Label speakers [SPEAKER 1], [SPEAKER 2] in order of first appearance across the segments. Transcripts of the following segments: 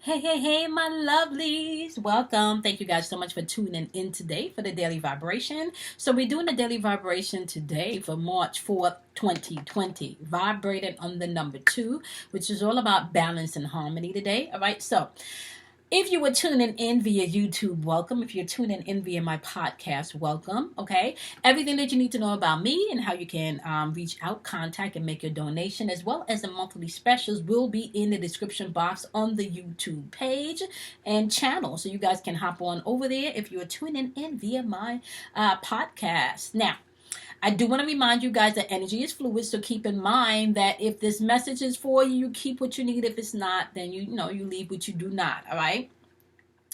[SPEAKER 1] Hey, my lovelies. Welcome. Thank you guys so much for tuning in today for the daily vibration. So, we're doing the daily vibration today for March 4th, 2020, vibrated on the number 2, which is all about balance and harmony today. All right. So, if you were tuning in via YouTube, welcome. If you're tuning in via my podcast, welcome. Okay. Everything that you need to know about me and how you can reach out, contact, and make your donation, as well as the monthly specials, will be in the description box on the YouTube page and channel. So you guys can hop on over there if you're tuning in via my podcast. Now, I do want to remind you guys that energy is fluid, so keep in mind that if this message is for you, you keep what you need. If it's not, then you leave what you do not. All right.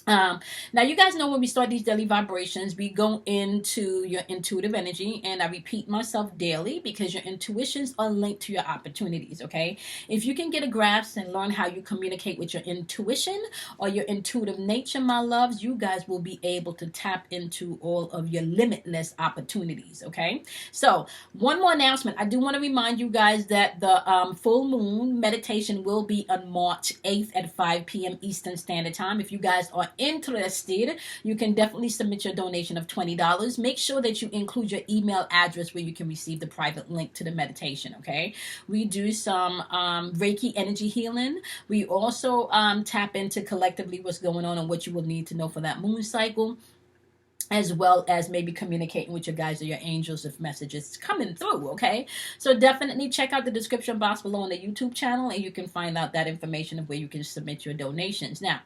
[SPEAKER 1] Now, you guys know when we start these daily vibrations, we go into your intuitive energy, and I repeat myself daily because your intuitions are linked to your opportunities, okay? If you can get a grasp and learn how you communicate with your intuition or your intuitive nature, my loves, you guys will be able to tap into all of your limitless opportunities, okay? So, one more announcement. I do want to remind you guys that the full moon meditation will be on March 8th at 5 p.m. Eastern Standard Time. If you guys are interested, you can definitely submit your donation of $20. Make sure that you include your email address where you can receive the private link to the meditation, okay? We do some Reiki energy healing. We also tap into collectively what's going on and what you will need to know for that moon cycle, as well as maybe communicating with your guides or your angels if messages coming through, okay? So definitely check out the description box below on the YouTube channel, and you can find out that information of where you can submit your donations. Now,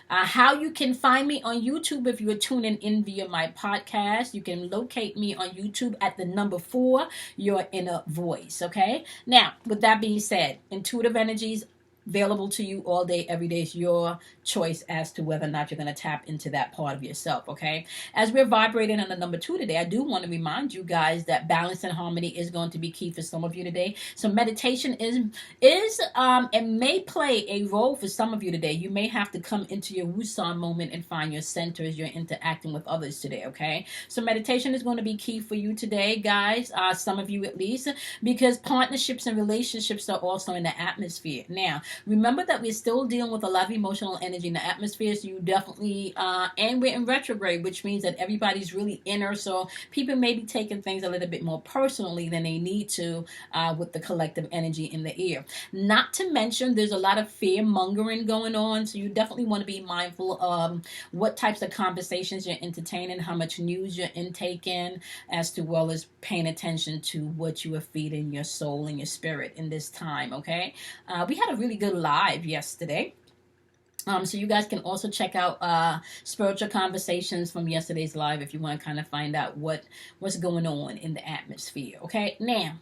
[SPEAKER 1] how you can find me on YouTube if you are tuning in via my podcast. You can locate me on YouTube at the number 4, Your Inner Voice, okay? Now, with that being said, intuitive energies available to you all day, every day. Is your choice as to whether or not you're going to tap into that part of yourself, okay? As we're vibrating on the number 2 today, I do want to remind you guys that balance and harmony is going to be key for some of you today. So meditation is and may play a role for some of you today. You may have to come into your Wusan moment and find your center as you're interacting with others today, okay? So meditation is going to be key for you today, guys, some of you at least, because partnerships and relationships are also in the atmosphere. Now, remember that we're still dealing with a lot of emotional energy in the atmosphere, so you definitely, and we're in retrograde, which means that everybody's really inner, so people may be taking things a little bit more personally than they need to with the collective energy in the air. Not to mention, there's a lot of fear mongering going on, so you definitely want to be mindful of what types of conversations you're entertaining, how much news you're intaking, as well as paying attention to what you are feeding your soul and your spirit in this time, okay? We had a really good live yesterday. So you guys can also check out spiritual conversations from yesterday's live if you want to kind of find out what's going on in the atmosphere. Okay, now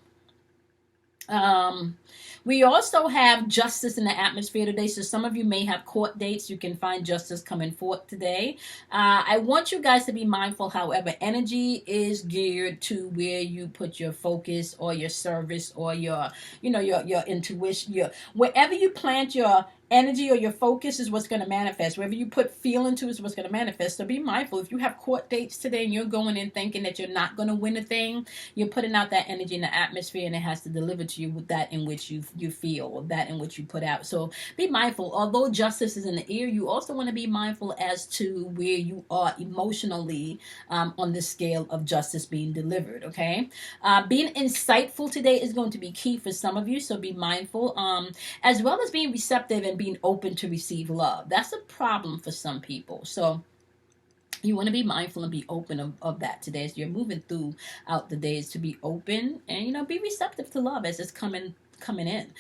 [SPEAKER 1] we also have justice in the atmosphere today. So some of you may have court dates. You can find justice coming forth today. I want you guys to be mindful, however, energy is geared to where you put your focus or your service or your intuition. Wherever you plant your energy or your focus is what's going to manifest. Wherever you put feel into is what's going to manifest. So be mindful. If you have court dates today and you're going in thinking that you're not going to win a thing, you're putting out that energy in the atmosphere, and it has to deliver to you with that in which you feel, or that in which you put out. So be mindful. Although justice is in the air, you also want to be mindful as to where you are emotionally on the scale of justice being delivered, okay? Being insightful today is going to be key for some of you, so be mindful, as well as being receptive and being open to receive love. That's a problem for some people. So you want to be mindful and be open of that today as you're moving throughout the days, to be open and be receptive to love as it's coming in.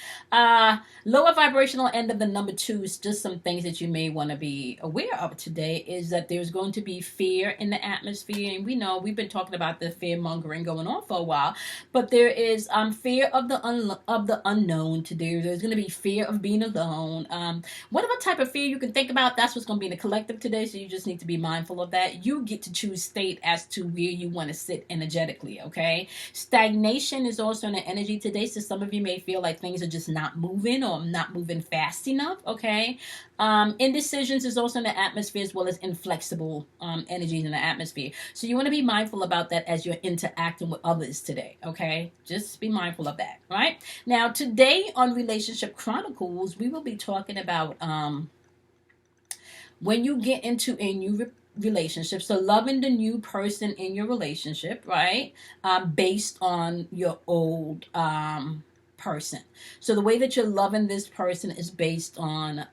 [SPEAKER 1] Lower vibrational end of the number 2 is just some things that you may want to be aware of today, is that there's going to be fear in the atmosphere. And we know we've been talking about the fear mongering going on for a while, but there is fear of the unknown today. There's going to be fear of being alone. Whatever type of fear you can think about, that's what's going to be in the collective today. So you just need to be mindful of that. You get to choose state as to where you want to sit energetically, okay? Stagnation is also in the energy today. So some of you may feel like things are just not moving or not moving fast enough, okay? Indecisions is also in the atmosphere, as well as inflexible energies in the atmosphere. So you want to be mindful about that as you're interacting with others today, okay? Just be mindful of that, right? Now, today on Relationship Chronicles, we will be talking about when you get into a new relationship, so loving the new person in your relationship, right? Based on your old person. So the way that you're loving this person is based on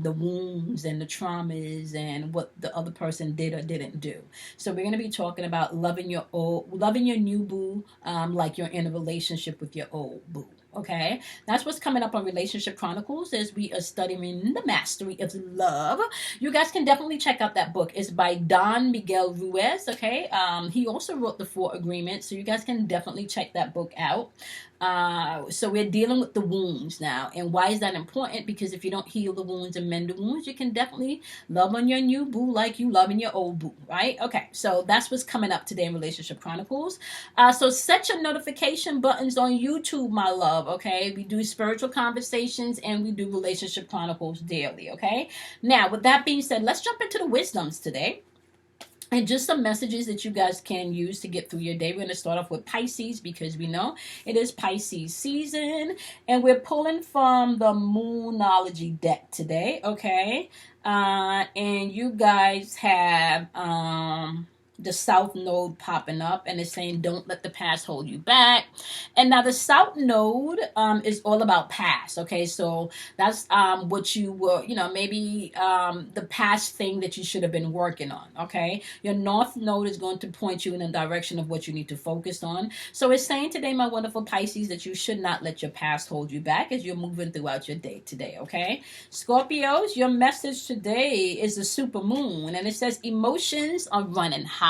[SPEAKER 1] the wounds and the traumas and what the other person did or didn't do. So we're going to be talking about loving your new boo, like you're in a relationship with your old boo. Okay, that's what's coming up on Relationship Chronicles as we are studying the mastery of love. You guys can definitely check out that book. It's by Don Miguel Ruiz. Okay, he also wrote the Four Agreements, so you guys can definitely check that book out. So we're dealing with the wounds now. And why is that important? Because if you don't heal the wounds and mend the wounds, you can definitely love on your new boo like you love in your old boo, right? Okay, so that's what's coming up today in Relationship Chronicles. So set your notification buttons on YouTube, my love, okay? We do spiritual conversations and we do Relationship Chronicles daily, okay? Now, with that being said, let's jump into the wisdoms today. And just some messages that you guys can use to get through your day. We're going to start off with Pisces because we know it is Pisces season. And we're pulling from the Moonology deck today, okay? And you guys have the South Node popping up, and it's saying don't let the past hold you back. And now the South Node is all about past, okay? So that's what you were, maybe the past thing that you should have been working on, okay? Your North Node is going to point you in the direction of what you need to focus on. So it's saying today, my wonderful Pisces, that you should not let your past hold you back as you're moving throughout your day today, okay? Scorpios, your message today is the super moon, and it says emotions are running high.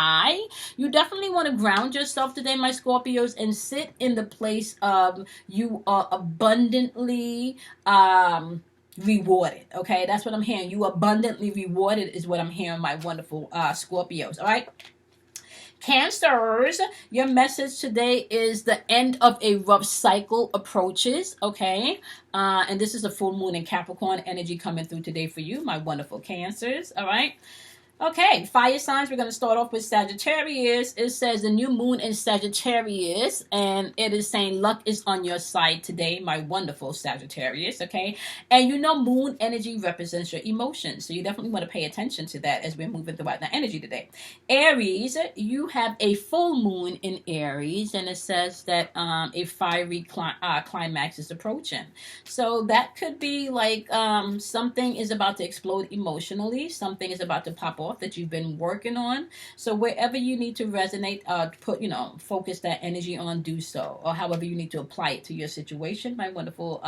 [SPEAKER 1] You definitely want to ground yourself today, my Scorpios, and sit in the place of you are abundantly rewarded. Okay, that's what I'm hearing. You abundantly rewarded is what I'm hearing, my wonderful Scorpios. All right. Cancers, your message today is the end of a rough cycle approaches, okay? And this is a full moon in Capricorn energy coming through today for you, my wonderful Cancers, all right? Okay, fire signs. We're going to start off with Sagittarius. It says the new moon in Sagittarius, and it is saying luck is on your side today, my wonderful Sagittarius, okay? And moon energy represents your emotions, so you definitely want to pay attention to that as we're moving throughout the energy today. Aries, you have a full moon in Aries, and it says that a fiery climax is approaching. So that could be like something is about to explode emotionally, something is about to pop off that you've been working on. So wherever you need to resonate, focus that energy on, do so. Or however you need to apply it to your situation, my wonderful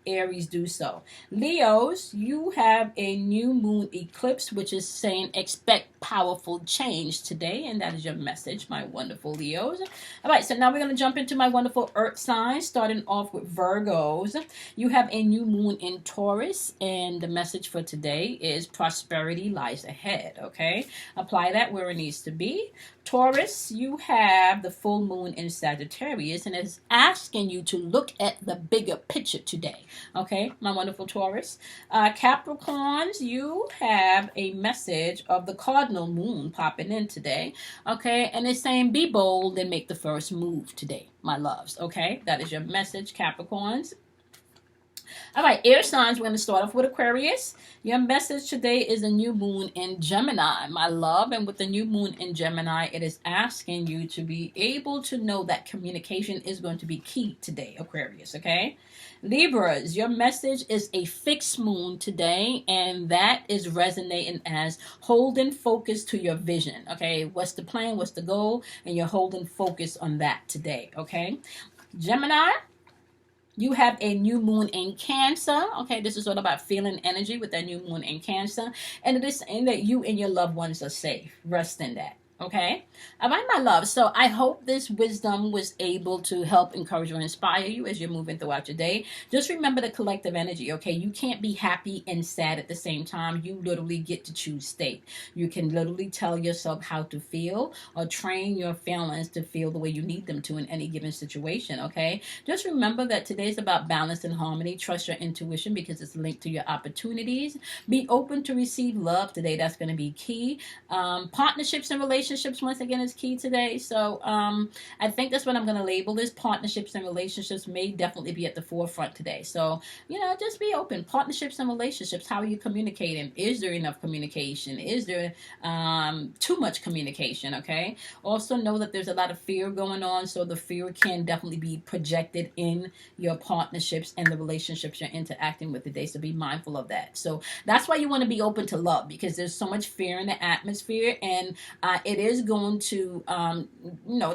[SPEAKER 1] Aries, do so. Leos, you have a new moon eclipse, which is saying expect powerful change today. And that is your message, my wonderful Leos. All right, so now we're going to jump into my wonderful earth signs, starting off with Virgos. You have a new moon in Taurus, and the message for today is prosperity lies ahead. Okay, apply that where it needs to be. Taurus, you have the full moon in Sagittarius, and it's asking you to look at the bigger picture today. Okay, my wonderful Taurus. Capricorns, you have a message of the cardinal moon popping in today. Okay, and it's saying be bold and make the first move today, my loves. Okay, that is your message, Capricorns. All right, air signs, we're going to start off with Aquarius. Your message today is a new moon in Gemini, my love. And with the new moon in Gemini, it is asking you to be able to know that communication is going to be key today, Aquarius, okay? Libras, your message is a fixed moon today, and that is resonating as holding focus to your vision, okay? What's the plan? What's the goal? And you're holding focus on that today, okay? Gemini, you have a new moon in Cancer. Okay, this is all about feeling energy with that new moon in Cancer. And it is saying that you and your loved ones are safe. Rest in that. Okay? All right, my love. So I hope this wisdom was able to help encourage or inspire you as you're moving throughout your day. Just remember the collective energy, okay? You can't be happy and sad at the same time. You literally get to choose state. You can literally tell yourself how to feel or train your feelings to feel the way you need them to in any given situation, okay? Just remember that today's about balance and harmony. Trust your intuition because it's linked to your opportunities. Be open to receive love today. That's going to be key. Partnerships and relationships relationships once again is key today. So I think that's what I'm going to label this. Partnerships and relationships may definitely be at the forefront today. So, just be open. Partnerships and relationships. How are you communicating? Is there enough communication? Is there too much communication? Okay. Also know that there's a lot of fear going on. So the fear can definitely be projected in your partnerships and the relationships you're interacting with today. So be mindful of that. So that's why you want to be open to love, because there's so much fear in the atmosphere, and it is going to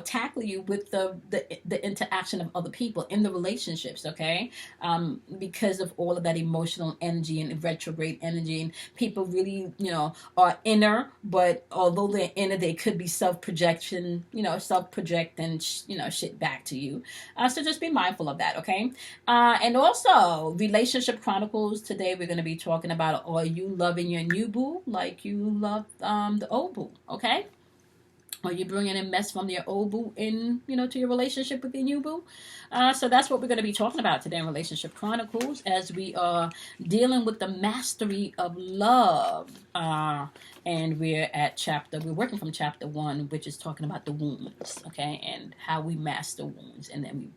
[SPEAKER 1] tackle you with the interaction of other people in the relationships. Okay. Because of all of that emotional energy and retrograde energy, and people really are inner, but although they're inner, they could be self-project and shit back to you. So just be mindful of that. Okay. And also relationship chronicles. Today we're going to be talking about, are you loving your new boo like you love the old boo? Okay. Are you bringing in mess from your old boo in, to your relationship with your new boo? So that's what we're going to be talking about today in Relationship Chronicles, as we are dealing with the mastery of love. And we're working from chapter 1, which is talking about the wounds, okay, and how we master wounds, and then we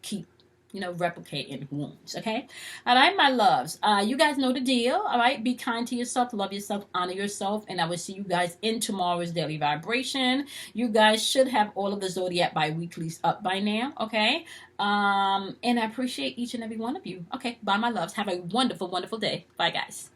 [SPEAKER 1] keep replicating wounds. Okay. All right, my loves. You guys know the deal. All right. Be kind to yourself, love yourself, honor yourself, and I will see you guys in tomorrow's daily vibration. You guys should have all of the zodiac bi-weeklies up by now. Okay. And I appreciate each and every one of you. Okay. Bye, my loves. Have a wonderful, wonderful day. Bye, guys.